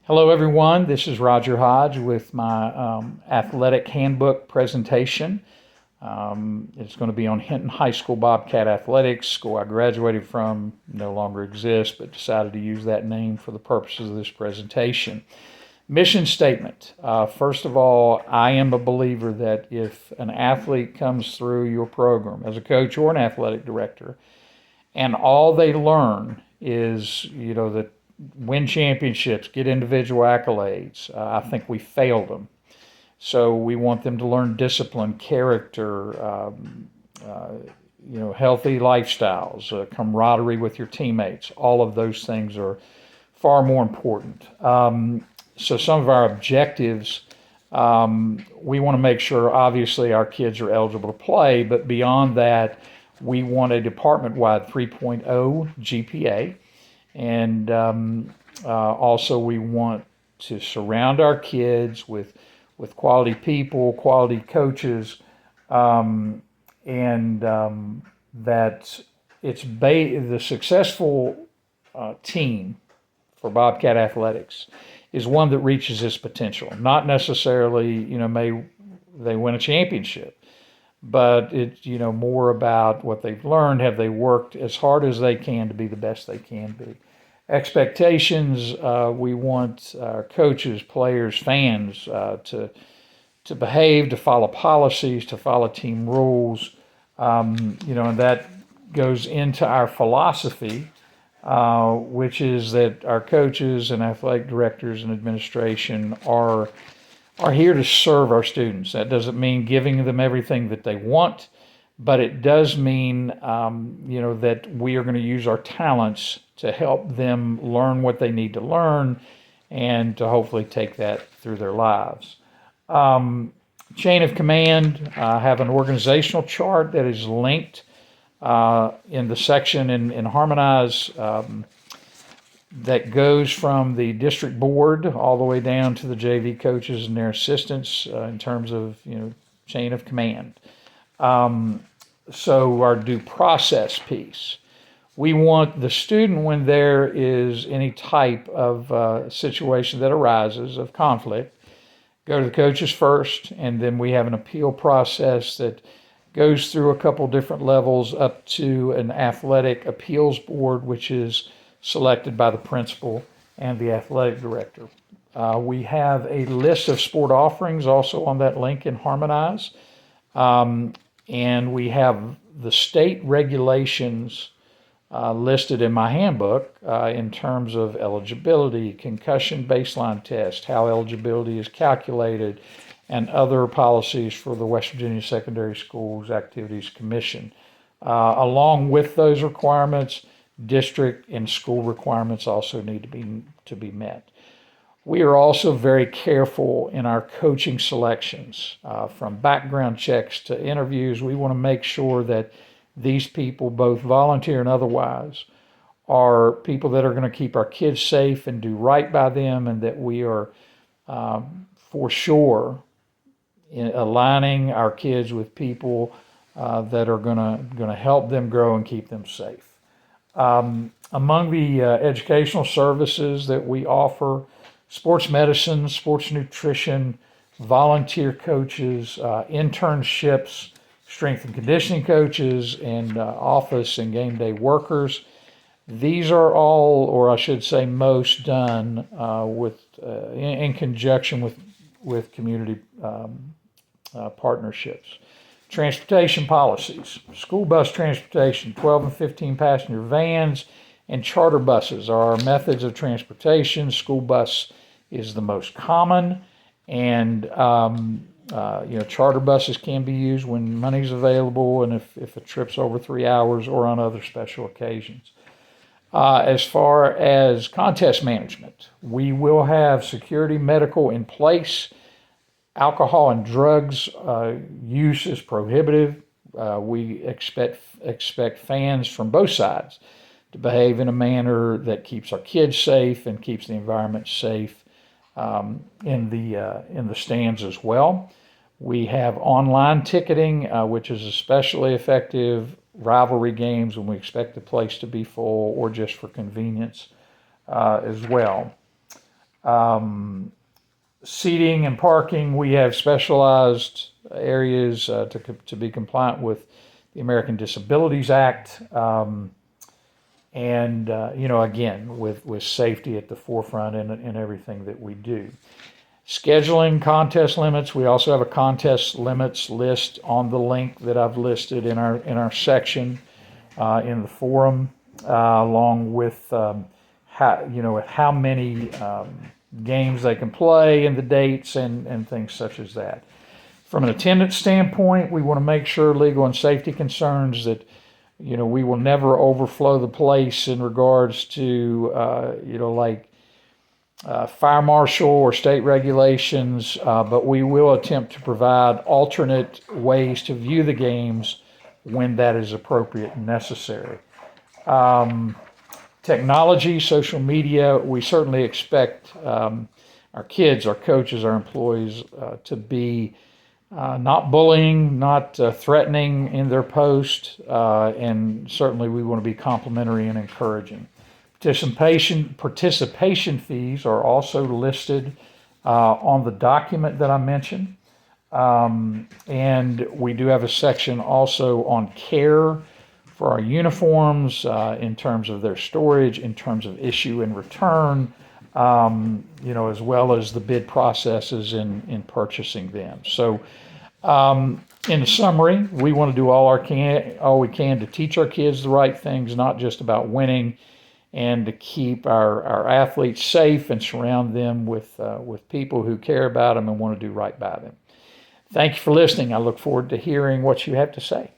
Hello, everyone. This is Roger Hodge with my athletic handbook presentation. It's going to be on Hinton High School Bobcat Athletics, school I graduated from, no longer exists, but decided to use that name for the purposes of this presentation. Mission statement. First of all, I am a believer that if an athlete comes through your program as a coach or an athletic director, and all they learn is, that win championships, get individual accolades, I think we failed them. So we want them to learn discipline, character, healthy lifestyles, camaraderie with your teammates. All of those things are far more important. So some of our objectives, we want to make sure, obviously, our kids are eligible to play, but beyond that, we want a department-wide 3.0 GPA. And also we want to surround our kids with quality people, quality coaches, and that the successful team for Bobcat Athletics is one that reaches its potential. Not necessarily, may they win a championship, but it's, more about what they've learned. Have they worked as hard as they can to be the best they can be? Expectations, we want our coaches, players, fans to behave, to follow policies, to follow team rules, and that goes into our philosophy, which is that our coaches and athletic directors and administration are here to serve our students. That doesn't mean giving them everything that they want, but it does mean, that we are going to use our talents to help them learn what they need to learn and to hopefully take that through their lives. Chain of command, I have an organizational chart that is linked in the section in Harmonize that goes from the district board all the way down to the JV coaches and their assistants in terms of, chain of command. So our due process piece. We want the student, when there is any type of situation that arises of conflict, go to the coaches first, and then we have an appeal process that goes through a couple different levels up to an athletic appeals board, which is selected by the principal and the athletic director. We have a list of sport offerings also on that link in Harmonize. And we have the state regulations listed in my handbook in terms of eligibility, concussion baseline test, how eligibility is calculated, and other policies for the West Virginia Secondary Schools Activities Commission. Along with those requirements, district and school requirements also need to be met. We are also very careful in our coaching selections, from background checks to interviews. We want to make sure that these people, both volunteer and otherwise, are people that are going to keep our kids safe and do right by them, and that we are for sure aligning our kids with people that are going to help them grow and keep them safe. Among the educational services that we offer, sports medicine, sports nutrition, volunteer coaches, internships, strength and conditioning coaches, and office and game day workers. These are all, or I should say most, done in conjunction with community partnerships. Transportation policies, school bus transportation, 12 and 15 passenger vans, and charter buses are our methods of transportation. School bus is the most common, and charter buses can be used when money's available and if a trip's over 3 hours or on other special occasions. As far as contest management, we will have security medical in place. Alcohol and drugs use is prohibitive. We expect fans from both sides to behave in a manner that keeps our kids safe and keeps the environment safe in the stands as well. We have online ticketing, which is especially effective. Rivalry games when we expect the place to be full, or just for convenience as well. Seating and parking, we have specialized areas to be compliant with the American Disabilities Act. Again, with safety at the forefront in everything that we do. Scheduling contest limits. We also have a contest limits list on the link that I've listed in our section in the forum, along with how many games they can play and the dates and things such as that. From an attendance standpoint, we want to make sure legal and safety concerns that we will never overflow the place in regards to fire marshal or state regulations, but we will attempt to provide alternate ways to view the games when that is appropriate and necessary. Technology, social media, we certainly expect our kids, our coaches, our employees to be not bullying, not threatening in their post, and certainly we want to be complimentary and encouraging. Participation fees are also listed on the document that I mentioned. And we do have a section also on care for our uniforms in terms of their storage, in terms of issue and return, as well as the bid processes in purchasing them. So in summary, we want to do all we can to teach our kids the right things, not just about winning, and to keep our athletes safe and surround them with people who care about them and want to do right by them. Thank you for listening. I look forward to hearing what you have to say.